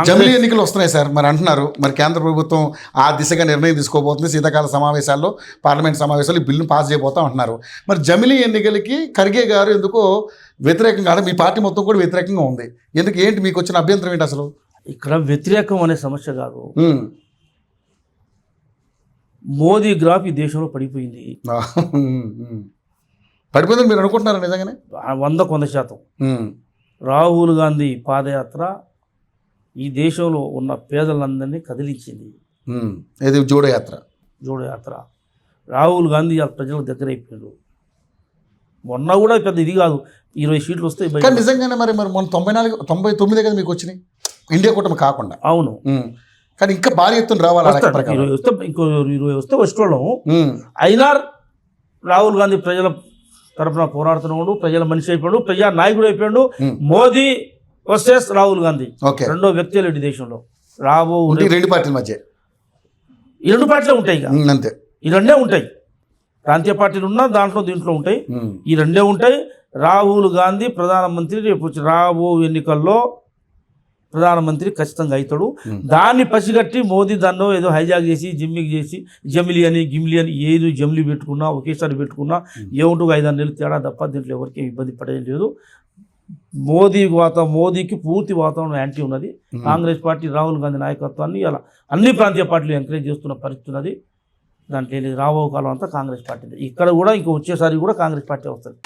జమిలీ ఎన్నికలు వస్తున్నాయి సార్, మరి అంటున్నారు మరి కేంద్ర ప్రభుత్వం ఆ దిశగా నిర్ణయం తీసుకోబోతుంది, శీతాకాల సమావేశాల్లో పార్లమెంట్ సమావేశాలు ఈ బిల్లును పాస్ చేయబోతాం అంటున్నారు. మరి జమిలీ ఎన్నికలకి ఖర్గే గారు ఎందుకో వ్యతిరేకంగా, మీ పార్టీ మొత్తం కూడా వ్యతిరేకంగా ఉంది, ఎందుకు, ఏంటి మీకు వచ్చిన అభ్యంతరం ఏంటి అసలు? ఇక్కడ వ్యతిరేకం అనే సమస్య కాదు, మోదీ గ్రాఫ్ ఈ దేశంలో పడిపోయింది. పడిపోయిందని మీరు అనుకుంటున్నారా నిజంగానే? 100% రాహుల్ గాంధీ పాదయాత్ర ఈ దేశంలో ఉన్న పేదలందరినీ కదిలించింది. ఇది జోడో యాత్ర. రాహుల్ గాంధీ ప్రజలకు దగ్గర అయిపోయాడు. మొన్న కూడా పెద్ద ఇది కాదు, 20 సీట్లు వస్తాయి. కానీ నిజంగానే మరి మొన్న 99 కదా మీకు వచ్చినాయి, ఇండియా కూటమి కాకుండా. అవును, కానీ ఇంకా భారీ ఎత్తున రావాలి. 20 వస్తే ఇంకో 20 వస్తే వచ్చేవాళ్ళం. అయినా రాహుల్ గాంధీ ప్రజల తరఫున పోరాడుతున్నాడు, ప్రజల మనిషి అయిపోయాడు, ప్రజా నాయకుడు అయిపోయాడు. మోదీ వర్సెస్ రాహుల్ గాంధీ రెండో వ్యక్తి లేడు దేశంలో. రెండు పార్టీల మధ్య ఈ 2 పార్టీలే ఉంటాయి, అంతే. ఈ 2 ఉంటాయి. ప్రాంతీయ పార్టీలు ఉన్నా దాంట్లో దీంట్లో ఉంటాయి, ఈ 2 ఉంటాయి. రాహుల్ గాంధీ ప్రధానమంత్రి రేపు రాబో ఎన్నికల్లో ప్రధానమంత్రి ఖచ్చితంగా అవుతాడు. దాన్ని పసిగట్టి మోదీ దాన్నో ఏదో హైజాక్ చేసి జిమ్మికి చేసి జమిలీ అని గిమ్లీ అని ఏదో జమిలీ పెట్టుకున్నా ఒకేసారి పెట్టుకున్నా ఏముంటుంది 5-6 నెలలు తేడా తప్ప దీంట్లో ఎవరికి ఇబ్బంది పడేది లేదు. మోదీకి పూర్తి వాతావరణం యాంటీ ఉన్నది. కాంగ్రెస్ పార్టీ రాహుల్ గాంధీ నాయకత్వాన్ని అలా అన్ని ప్రాంతీయ పార్టీలు ఎంకరేజ్ చేస్తున్న పరిస్థితి ఉన్నది. దాంట్లో రాబో కాలం అంతా కాంగ్రెస్ పార్టీ. ఇక్కడ కూడా ఇంకో వచ్చేసారి కూడా కాంగ్రెస్ పార్టీ వస్తుంది.